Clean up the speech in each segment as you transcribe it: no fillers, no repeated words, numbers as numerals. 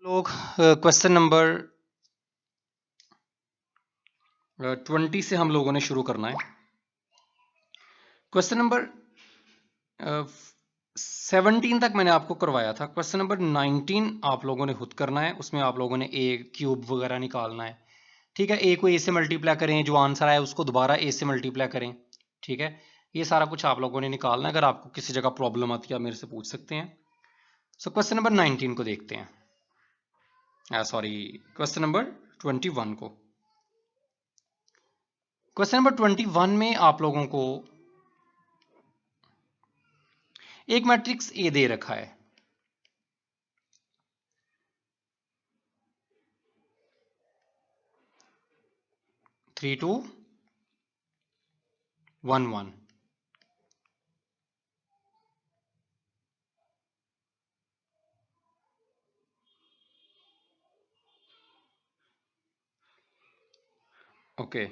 लोग question number 20 से हम लोगों ने शुरू करना है। क्वेश्चन नंबर 17 तक मैंने आपको करवाया था। क्वेश्चन नंबर 19 आप लोगों ने खुद करना है। उसमें आप लोगों ने ए क्यूब वगैरह निकालना है। ठीक है, ए को ए से मल्टीप्लाई करें, जो आंसर आया उसको दोबारा ए से मल्टीप्लाई करें। ठीक है, ये सारा कुछ आप लोगों ने निकालना है। अगर आपको किसी जगह प्रॉब्लम आती है आप मेरे से पूछ सकते हैं। सो क्वेश्चन नंबर 19 को देखते हैं। सॉरी, क्वेश्चन नंबर 21 को। क्वेश्चन नंबर 21 में आप लोगों को एक मैट्रिक्स ए दे रखा है। Three two one one. Okay,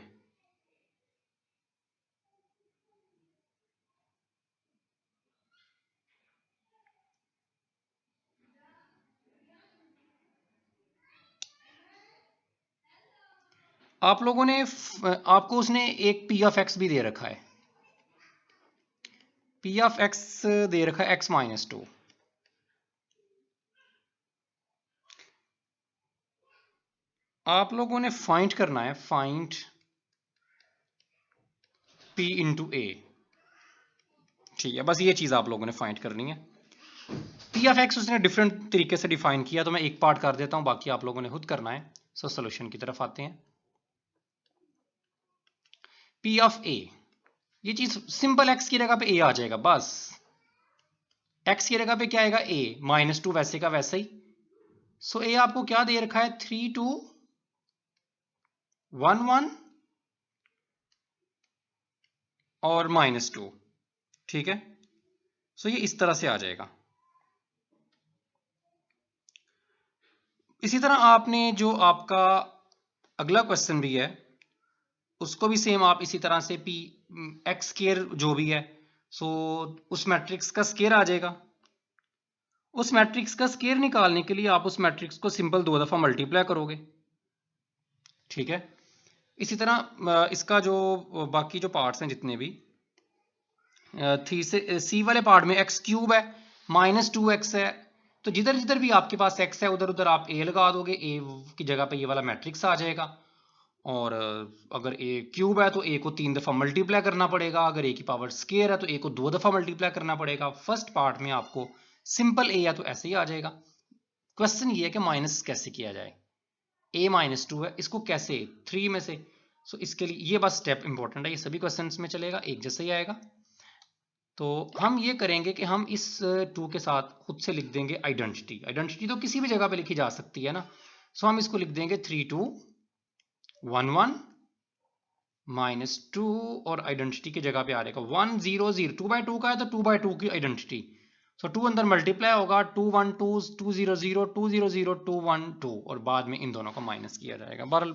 आप लोगों ने आपको उसने एक पी ऑफ एक्स भी दे रखा है। पी ऑफ एक्स दे रखा है x-2। आप लोगों ने फाइंड करना है, फाइंड p इंटू ए। ठीक है, बस ये चीज आप लोगों ने फाइंड करनी है। पी ऑफ एक्स उसने डिफरेंट तरीके से डिफाइन किया, तो मैं एक पार्ट कर देता हूं, बाकी आप लोगों ने खुद करना है। सो सोल्यूशन की तरफ आते हैं। पी ऑफ ए, ये चीज सिंपल एक्स की जगह पे ए आ जाएगा बस। एक्स की जगह पे क्या आएगा? ए -2, वैसे का वैसे ही। सो ए आपको क्या दे रखा है? 3 2 1 1 और -2। ठीक है, सो ये इस तरह से आ जाएगा। इसी तरह आपने जो आपका अगला क्वेश्चन भी है उसको भी सेम आप इसी तरह से पी एक्स स्केयर जो भी है, सो उस मैट्रिक्स का स्केयर आ जाएगा। उस मैट्रिक्स का स्केयर निकालने के लिए आप उस मैट्रिक्स को सिंपल 2 दफा मल्टीप्लाई करोगे। ठीक है, इसी तरह इसका जो बाकी जो पार्ट्स हैं जितने भी, थ्री से सी वाले पार्ट में एक्स क्यूब है, -2x है, तो जिधर जिधर भी आपके पास x है उधर उधर आप a लगा दोगे। a की जगह पे ये वाला मैट्रिक्स आ जाएगा। और अगर a क्यूब है तो a को 3 दफा मल्टीप्लाई करना पड़ेगा। अगर a की पावर स्केयर है तो a को 2 दफा मल्टीप्लाई करना पड़ेगा। फर्स्ट पार्ट में आपको सिंपल a है तो ऐसे ही आ जाएगा। क्वेश्चन ये है कि माइनस कैसे किया जाए। a -2 है, इसको कैसे 3 में से। सो इसके लिए ये बस स्टेप इंपॉर्टेंट है, ये सभी क्वेश्चन में चलेगा, एक जैसे ही आएगा। तो हम ये करेंगे कि हम इस 2 के साथ खुद से लिख देंगे आइडेंटिटी। आइडेंटिटी तो किसी भी जगह पे लिखी जा सकती है ना। सो हम इसको लिख देंगे 3 2 1 1 -2 और आइडेंटिटी की जगह पे आ जाएगा 1 0 0। 2/2 का है तो 2/2 की आइडेंटिटी। सो 2 अंदर मल्टीप्लाई होगा, 2 1 2 2 0 0 2 0 0 2 1 2 और बाद में इन दोनों को माइनस किया जाएगा। बहरहाल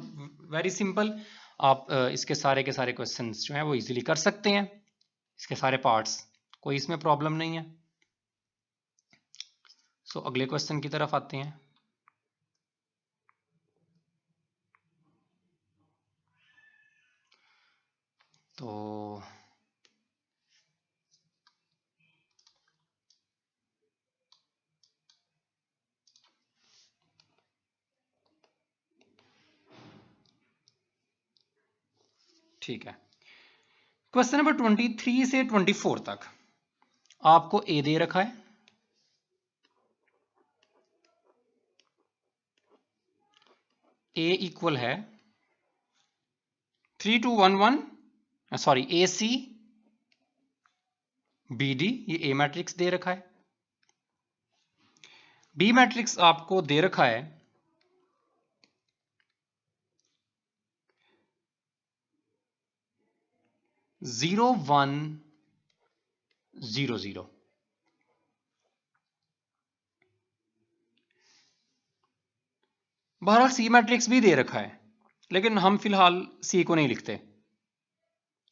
वेरी सिंपल। आप इसके सारे के सारे क्वेश्चंस जो हैं वो इजीली कर सकते हैं, इसके सारे पार्ट्स, कोई इसमें प्रॉब्लम नहीं है। सो अगले क्वेश्चन की तरफ आते हैं। तो ठीक है, क्वेश्चन नंबर 23 से 24 तक आपको ए दे रखा है। ए इक्वल है 3 2 1 1, सॉरी ए सी बी डी, ये ए मैट्रिक्स दे रखा है। बी मैट्रिक्स आपको दे रखा है 0 1 0 0। बहरहाल सी मैट्रिक्स भी दे रखा है, लेकिन हम फिलहाल सी को नहीं लिखते,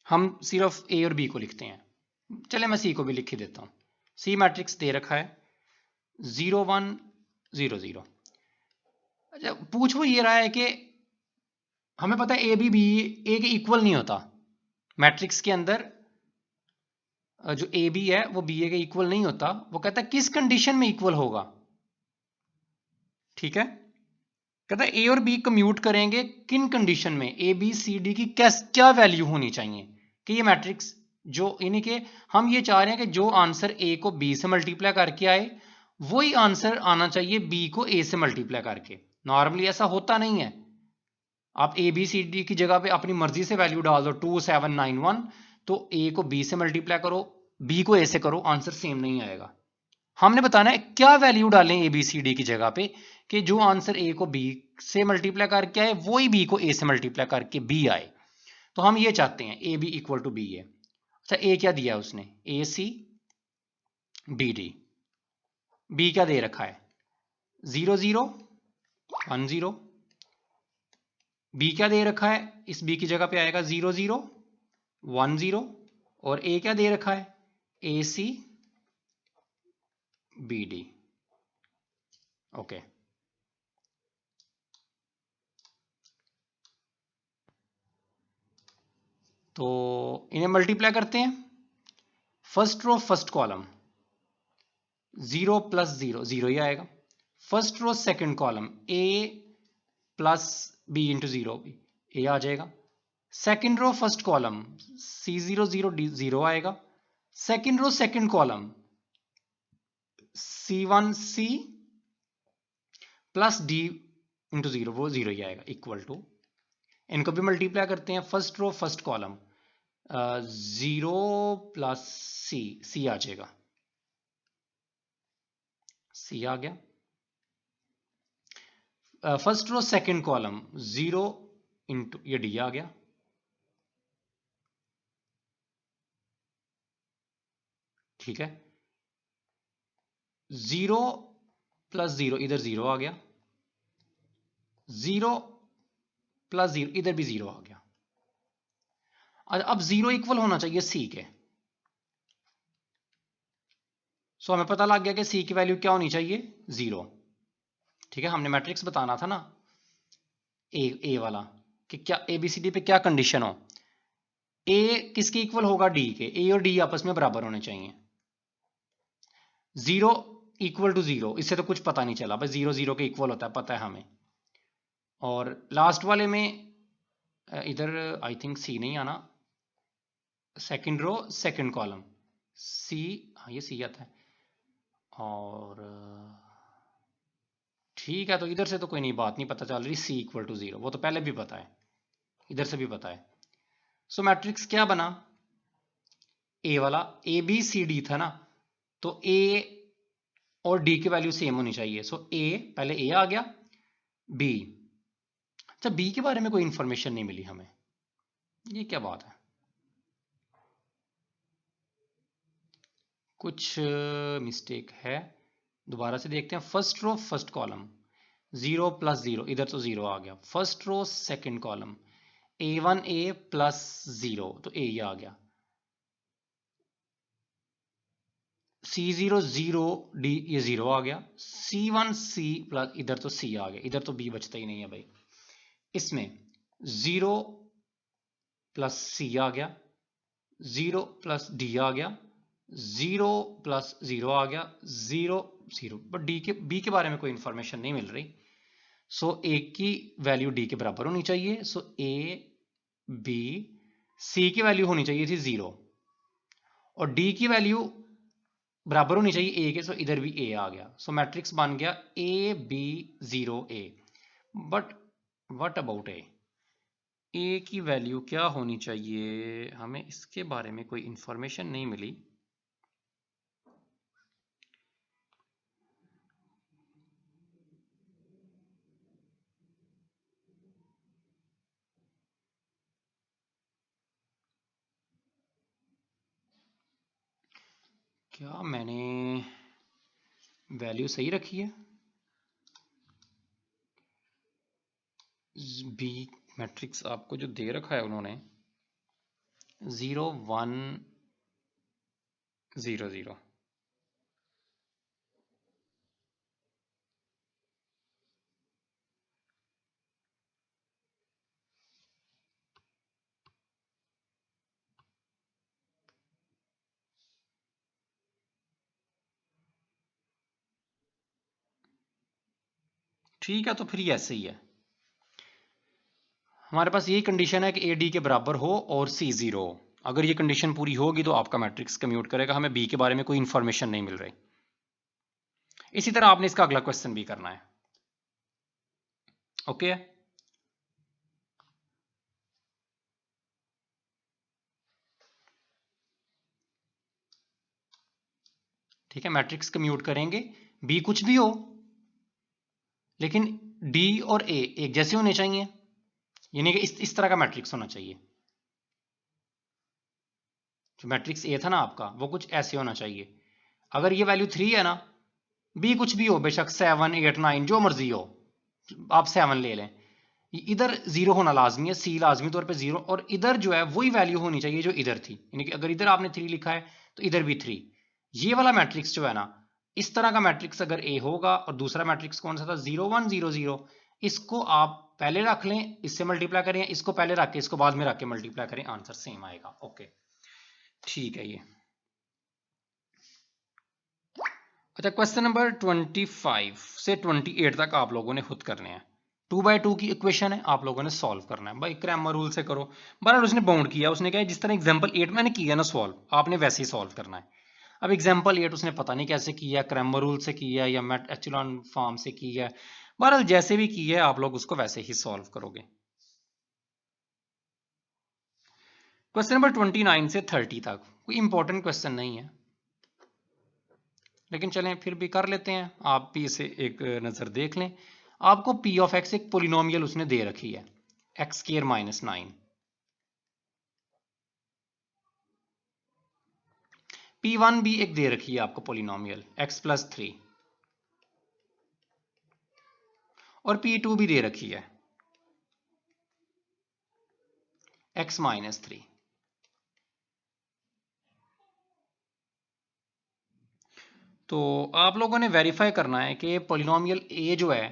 हम सिर्फ ए और बी को लिखते हैं। चले मैं सी को भी लिख ही देता हूं। सी मैट्रिक्स दे रखा है 0 1 0 0। अच्छा, पूछ वो ये रहा है कि हमें पता है ए बी बी ए के इक्वल नहीं होता मैट्रिक्स के अंदर। जो ए बी है वो बी ए के इक्वल नहीं होता। वो कहता है किस कंडीशन में इक्वल होगा। ठीक है, कहता है ए और बी कम्यूट करेंगे किन कंडीशन में, ए बी सी डी की क्या वैल्यू होनी चाहिए कि ये मैट्रिक्स जो यानी कि हम ये चाह रहे हैं कि जो आंसर ए को बी से मल्टीप्लाई करके आए वही आंसर आना चाहिए बी को ए से मल्टीप्लाई करके। नॉर्मली ऐसा होता नहीं है। आप ए बी सी डी की जगह पे अपनी मर्जी से वैल्यू डाल दो 2791, तो ए को बी से मल्टीप्लाई करो बी को ए से करो, आंसर सेम नहीं आएगा। हमने बताना है क्या वैल्यू डालें ए बी सी डी की जगह पे कि जो आंसर ए को बी से मल्टीप्लाई करके आए वही बी को ए से मल्टीप्लाई करके बी आए। तो हम ये चाहते हैं A B equal to B है। अच्छा, ए क्या दिया है उसने, A C B D. B क्या दे रखा है 0 0 1 0। बी क्या दे रखा है, इस बी की जगह पे आएगा 0 0 1 0। और ए क्या दे रखा है A C B D. Okay, तो इन्हें मल्टीप्लाई करते हैं। First row first column 0 plus 0 0 ही आएगा। First row second column A plus B into 0 A आ जाएगा। Second row first column C 0 0 D 0 आएगा। Second row second column C1 C plus D into 0 वो 0 ही आएगा इक्वल टू। इनको भी मल्टीप्लाई करते हैं। First row first column 0 plus c c आ जाएगा, सी आ गया। First row second column 0 into ये डी आ गया। ठीक है, 0 प्लस 0 इधर 0 आ गया, 0 प्लस 0 इधर भी 0 आ गया। अब 0 इक्वल होना चाहिए सी के। सो हमें पता लग गया कि सी की वैल्यू क्या होनी चाहिए 0। ठीक है, हमने मैट्रिक्स बताना था ना ए वाला कि क्या ए बी सी डी पे क्या कंडीशन हो। ए किसके इक्वल होगा डी के, ए और डी आपस में बराबर होने चाहिए। 0 इक्वल टू 0, इससे तो कुछ पता नहीं चला, बस 0 0 के इक्वल होता है पता है हमें। और लास्ट वाले में इधर आई थिंक सी नहीं आना, second row second column C, हाँ ये सी आता है। और ठीक है, तो इधर से तो कोई नहीं बात नहीं पता चल रही, सी इक्वल टू 0 वो तो पहले भी पता है, इधर से भी पता है। सो मैट्रिक्स क्या बना ए वाला, ए बी सी डी था ना, तो ए और डी की वैल्यू सेम होनी चाहिए। सो ए पहले ए आ गया, बी। अच्छा, बी के बारे में कोई इंफॉर्मेशन नहीं मिली हमें, ये क्या बात है, कुछ मिस्टेक है। दोबारा से देखते हैं। First row first column 0 plus 0 इधर तो 0 आ गया। First row second column A1 A plus 0 तो ए आ गया। C0 0 D ये 0 आ गया। C1 C प्लस इधर तो C आ गया, इधर तो B बचता ही नहीं है भाई। इसमें 0 प्लस C आ गया, 0 प्लस D आ गया, 0 प्लस 0 आ गया, 0 0। बट B के बारे में कोई इंफॉर्मेशन नहीं मिल रही। सो A की वैल्यू D के बराबर होनी चाहिए। सो A B C की वैल्यू होनी चाहिए थी 0 और D की वैल्यू बराबर होनी चाहिए A के। सो इधर भी A आ गया। सो मैट्रिक्स बन गया A B 0 A। But what about a की वैल्यू क्या होनी चाहिए, हमें इसके बारे में कोई इंफॉर्मेशन नहीं मिली। क्या मैंने वैल्यू सही रखी है, बी मैट्रिक्स आपको जो दे रखा है उन्होंने 0 1 0 0, ठीक है, तो फिर ये ऐसे ही है। हमारे पास यही कंडीशन है कि ए डी के बराबर हो और सी 0 हो। अगर ये कंडीशन पूरी होगी तो आपका मैट्रिक्स कम्यूट करेगा। हमें बी के बारे में कोई इंफॉर्मेशन नहीं मिल रही। इसी तरह आपने इसका अगला क्वेश्चन भी करना है। ओके, ठीक है, मैट्रिक्स कम्यूट करेंगे। बी कुछ भी हो, लेकिन डी और ए एक जैसे होने चाहिए, यानी कि इस तरह का मैट्रिक्स होना चाहिए। जो मैट्रिक्स ए था ना आपका, वो कुछ ऐसे होना चाहिए। अगर ये वैल्यू 3 है ना, बी कुछ भी हो, बेशक 7 8 9 जो मर्जी हो, आप 7 ले लें, इधर 0 होना लाजमी है, सी लाजमी तौर पे 0, और इधर जो है वही वैल्यू होनी चाहिए जो इधर थी। यानी कि अगर इधर आपने 3 लिखा है तो इधर भी 3। ये वाला मैट्रिक्स जो है ना, इस तरह का मैट्रिक्स अगर ए होगा, और दूसरा मैट्रिक्स कौन सा था, 0 1 0 0, इसको आप पहले रख लें, इससे मल्टीप्लाई करें, इसको पहले रख के इसको बाद में रख के मल्टीप्लाई करें, आंसर सेम आएगा। ओके, ठीक है। ये अच्छा, क्वेश्चन नंबर 25 से 28 तक आप लोगों ने खुद करने हैं। 2/2 की इक्वेशन है, आप लोगों ने सॉल्व करना है। भाई क्रैमर रूल से करो। बहरहाल उसने बाउंड किया, उसने कहा जिस तरह एग्जांपल 8 मैंने किया ना सॉल्व, आपने वैसे ही सॉल्व करना है। अब एग्जांपल 8 उसने पता नहीं कैसे किया, क्रैमर रूल से किया या मैट एचलॉन फॉर्म से किया है। बहरहाल जैसे भी किया है, आप लोग उसको वैसे ही सॉल्व करोगे। क्वेश्चन नंबर 29 से 30 तक कोई इंपॉर्टेंट क्वेश्चन नहीं है, लेकिन चलें फिर भी कर लेते हैं। आप भी इसे एक नज़र देख लें। आपको p ऑफ x एक पोलिनोमियल उसने दे रखी है, x स्क्वायर माइनस 9। p1 भी एक दे रखी है आपको पोलिनोमियल, x प्लस 3, और p2 भी दे रखी है, x माइनस 3। तो आप लोगों ने वेरीफाई करना है कि पोलिनोमियल a जो है,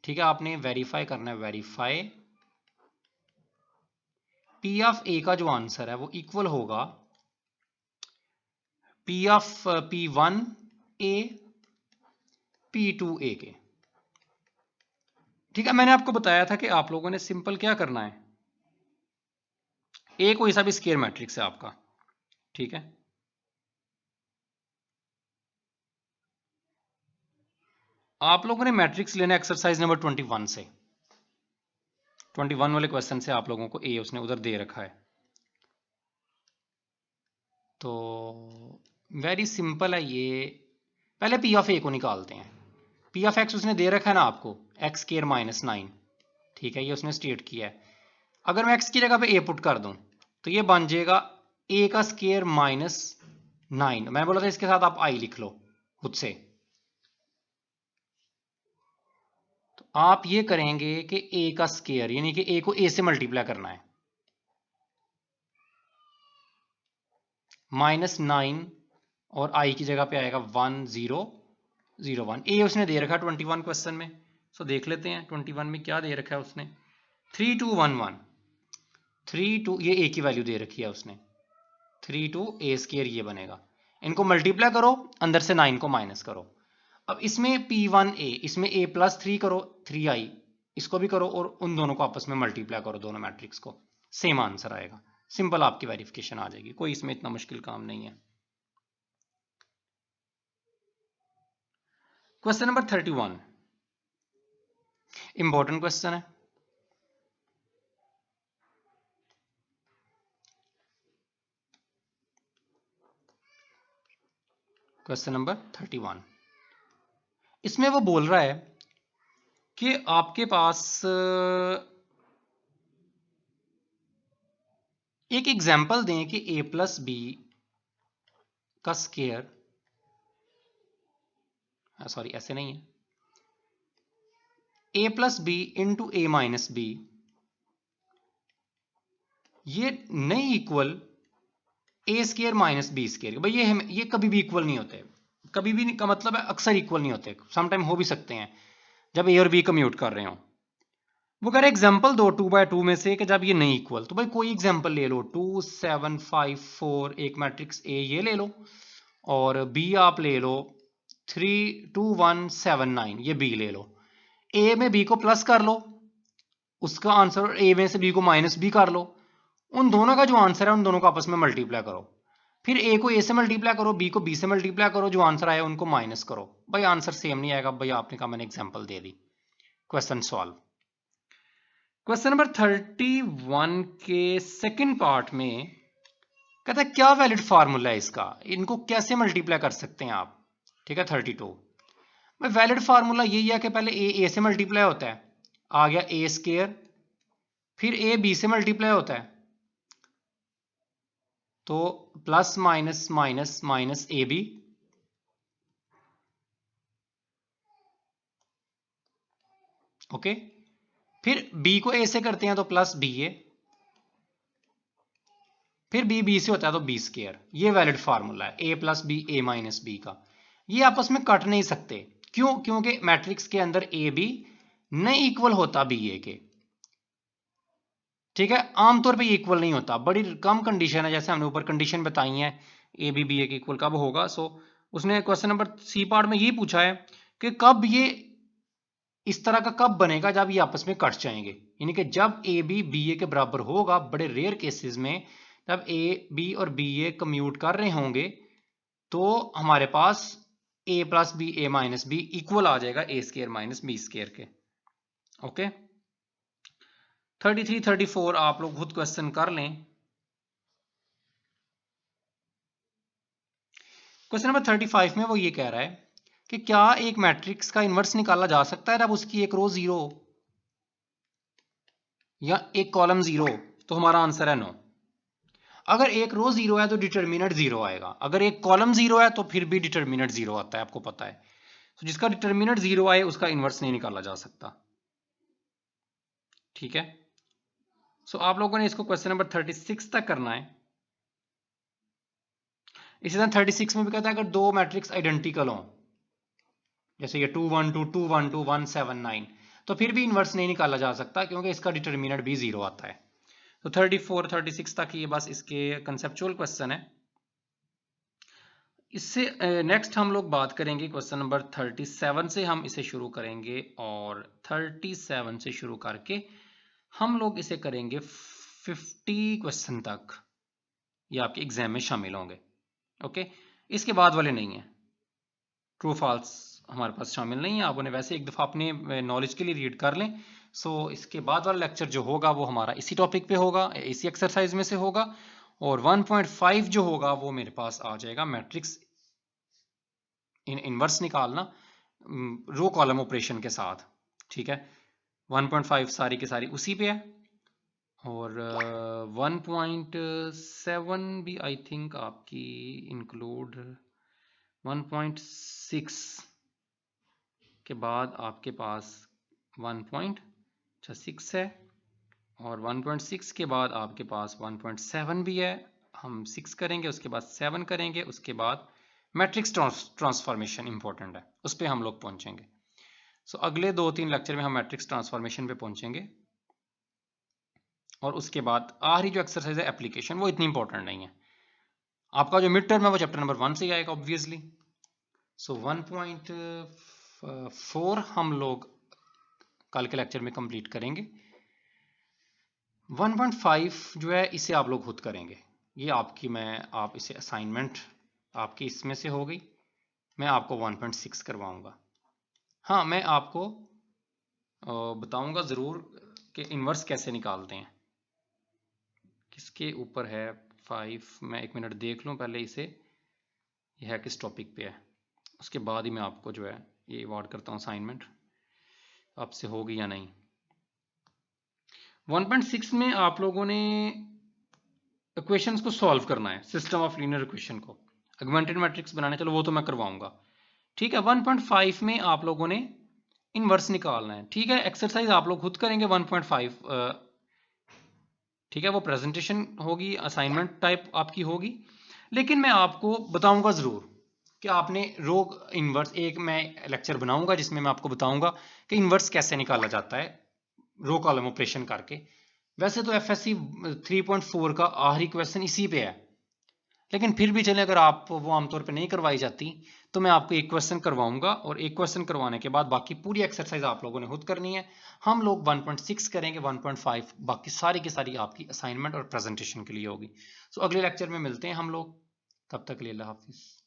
ठीक है, आपने वेरीफाई करना है। वेरीफाई p ऑफ a का जो आंसर है वो इक्वल होगा p of p1 a p2 a के। ठीक है, मैंने आपको बताया था कि आप लोगों ने सिंपल क्या करना है, ए कोई सा भी स्क्वायर मैट्रिक्स है आपका, ठीक है, आप लोगों ने मैट्रिक्स लेना एक्सरसाइज नंबर 21 से। 21 वाले क्वेश्चन से आप लोगों को ए उसने उधर दे रखा है। तो वेरी सिंपल है ये। पहले पी ऑफ ए को निकालते हैं। पी ऑफ एक्स उसने दे रखा है ना आपको, एक्स स्क्वायर माइनस 9, ठीक है, ये उसने स्टेट किया है। अगर मैं एक्स की जगह पे ए पुट कर दूं तो ये बन जाएगा ए का स्क्वायर माइनस 9। मैं बोला था इसके साथ आप आई लिख लो खुद से। तो आप ये करेंगे कि ए का स्क्वायर, यानी कि ए को ए से मल्टीप्लाई करना है, माइनस 9, और आई की जगह पे आएगा 1 0 0 1। ए उसने दे रखा 21 क्वेश्चन में, सो देख लेते हैं 21 में क्या दे रखा है उसने। 3 2 1 1, 3 2, ये ए की वैल्यू दे रखी है उसने, 3 2 ए स्क्वायर ये बनेगा। इनको मल्टीप्लाई करो, अंदर से 9 को माइनस करो। अब इसमें p1 a, इसमें a प्लस 3 करो, 3i, इसको भी करो, और उन दोनों को आपस में मल्टीप्लाई करो, दोनों मैट्रिक्स को, सेम आंसर आएगा। सिंपल आपकी वेरिफिकेशन आ जाएगी, कोई इसमें इतना मुश्किल काम नहीं है। क्वेश्चन नंबर 31 इंपॉर्टेंट क्वेश्चन है। क्वेश्चन नंबर 31, इसमें वो बोल रहा है कि आपके पास एक एग्जाम्पल दें कि a प्लस बी का स्क्वायर, सॉरी ऐसे नहीं है, a plus B into A minus B, ये नहीं equal A square minus B square. भाई ये कभी भी इक्वल नहीं होते, कभी भी का मतलब है अक्सर इक्वल नहीं होते, समटाइम हो भी सकते हैं जब ए और बी कम्यूट कर रहे हो। वो कह रहे एग्जाम्पल दो 2/2 में से कि जब ये नहीं इक्वल, तो भाई कोई एग्जाम्पल ले लो, 2 7 5 4, एक मैट्रिक्स ए ये ले लो, और बी आप ले लो 3 2 1 7 9, ये बी ले लो। ए में बी को प्लस कर लो, उसका आंसर ए में से बी को माइनस बी कर लो, उन दोनों का जो आंसर है उन दोनों को आपस में मल्टीप्लाई करो, फिर ए को ए से मल्टीप्लाई करो, बी को बी से मल्टीप्लाई करो, जो आंसर आया उनको माइनस करो। भाई आंसर सेम नहीं आएगा, भाई आपने कहा मैंने एग्जांपल दे दी। Question solve. क्वेश्चन नंबर 31 के सेकंड पार्ट में कहता है क्या वैलिड फार्मूला है इसका, इनको कैसे मल्टीप्लाई कर सकते हैं आप। ठीक है 32 में वैलिड फार्मूला यही है कि पहले ए से मल्टीप्लाई होता है, आ गया ए स्क्वायर, फिर ए बी से मल्टीप्लाई होता है तो plus minus minus minus A B, okay, फिर बी को ए से करते हैं तो प्लस बी ए, फिर बी बी से होता है तो बी स्क्वायर। ये वैलिड फार्मूला है ए प्लस बी ए माइनस बी का। ये आपस में कट नहीं सकते, क्यों? क्योंकि मैट्रिक्स के अंदर ए बी नहीं इक्वल होता बी ए के। ठीक है, आमतौर पे इक्वल नहीं होता, बड़ी कम कंडीशन है, जैसे हमने ऊपर कंडीशन बताई है ए बी बी ए के इक्वल कब होगा। सो उसने क्वेश्चन नंबर सी पार्ट में ये पूछा है कि कब ये इस तरह का कब बनेगा, जब ये आपस में कट जाएंगे, यानी कि जब ए बी बी ए के बराबर होगा। बड़े रेयर केसेस में जब ए बी और बी ए कम्यूट कर रहे होंगे तो हमारे पास ए प्लस बी ए माइनस बी इक्वल आ जाएगा ए स्क्वायर माइनस बी स्क्वायर के। ओके 33 34 आप लोग खुद क्वेश्चन कर लें। क्वेश्चन नंबर 35 में वो ये कह रहा है कि क्या एक मैट्रिक्स का इन्वर्स निकाला जा सकता है जब उसकी एक रो जीरो या एक कॉलम जीरो, तो हमारा आंसर है नो। अगर एक रो जीरो है तो डिटर्मिनेंट जीरो आएगा, अगर एक कॉलम जीरो है तो फिर भी डिटर्मिनेंट जीरो आता है, आपको पता है। तो जिसका डिटर्मिनेंट जीरो आए उसका इन्वर्स नहीं निकाला जा सकता। ठीक है, सो आप लोगों ने इसको क्वेश्चन नंबर 36 तक करना है। इसी तरह 36 में भी कहता है अगर दो मैट्रिक्स आइडेंटिकल हो, जैसे ये 2 1 2 2 1 2 1 7 9, तो फिर भी इन्वर्स नहीं निकाला जा सकता क्योंकि इसका डिटर्मिनेंट भी जीरो आता है। तो 34 36 तक ये बस इसके कंसेप्चुअल क्वेश्चन है। इससे नेक्स्ट हम लोग बात करेंगे क्वेश्चन नंबर 37 से, हम इसे शुरू करेंगे और 37 से शुरू करके हम लोग इसे करेंगे 50 क्वेश्चन तक, ये आपके एग्जाम में शामिल होंगे। ओके, इसके बाद वाले नहीं है, ट्रू फॉल्स हमारे पास शामिल नहीं है। आप उन्हें वैसे एक दफ़ा अपने नॉलेज के लिए रीड कर लें। सो इसके बाद वाला लेक्चर जो होगा वो हमारा इसी टॉपिक पे होगा, इसी एक्सरसाइज में से होगा, और 1.5 जो होगा वो मेरे पास आ जाएगा मैट्रिक्स इनवर्स निकालना रो कॉलम ऑपरेशन के साथ। ठीक है, 1.5 सारी की सारी उसी पे है, और 1.7 भी आई थिंक आपकी इंक्लूड 1.6 के बाद आपके पास 1.6 है, और 1.6 के बाद आपके पास 1.7 भी है। हम 6 करेंगे, उसके बाद 7 करेंगे, उसके बाद मैट्रिक्स ट्रांसफॉर्मेशन इंपॉर्टेंट है, उस पर हम लोग पहुंचेंगे। सो अगले 2-3 लेक्चर में हम मैट्रिक्स ट्रांसफॉर्मेशन पे पहुंचेंगे, और उसके बाद आखिरी जो एक्सरसाइज है एप्लीकेशन, वो इतनी इंपॉर्टेंट नहीं है। आपका जो मिड टर्म है वो चैप्टर नंबर 1 से ही आएगा ऑब्वियसली। सो 1.4 हम लोग कल के लेक्चर में कंप्लीट करेंगे। 1.5 जो है इसे आप लोग खुद करेंगे, ये आप इसे असाइनमेंट आपकी इसमें से हो गई। मैं आपको 1.6 करवाऊंगा। हाँ, मैं आपको बताऊंगा ज़रूर कि इन्वर्स कैसे निकालते हैं। किसके ऊपर है 5, मैं एक मिनट देख लूँ पहले इसे, यह है किस टॉपिक पे है, उसके बाद ही मैं आपको जो है ये अवार्ड करता हूँ असाइनमेंट, आपसे होगी या नहीं। 1.6 में आप लोगों ने इक्वेशंस को सॉल्व करना है, सिस्टम ऑफ लीनियर इक्वेशन को, ऑगमेंटेड मैट्रिक्स बनाने, चलो वो तो मैं करवाऊंगा। ठीक है, 1.5 में आप लोगों ने इनवर्स निकालना है। ठीक है, एक्सरसाइज आप लोग खुद करेंगे 1.5। ठीक है, वो प्रेजेंटेशन होगी, असाइनमेंट टाइप आपकी होगी, लेकिन मैं आपको बताऊंगा ज़रूर कि आपने रो इनवर्स, एक मैं लेक्चर बनाऊंगा जिसमें मैं आपको बताऊंगा कि इनवर्स कैसे निकाला जाता है रो कॉलम ऑपरेशन करके। वैसे तो एफएससी 3.4 का आखिरी क्वेश्चन इसी पे है, लेकिन फिर भी चले अगर आप वो आमतौर पे नहीं करवाई जाती तो मैं आपको एक क्वेश्चन करवाऊंगा और एक क्वेश्चन करवाने के बाद बाकी पूरी एक्सरसाइज आप लोगों ने खुद करनी है। हम लोग 1.6 करेंगे, 1.5 बाकी सारी की सारी आपकी असाइनमेंट और प्रेजेंटेशन के लिए होगी। सो अगले लेक्चर में मिलते हैं हम लोग, तब तक के लिए अल्लाह हाफिज।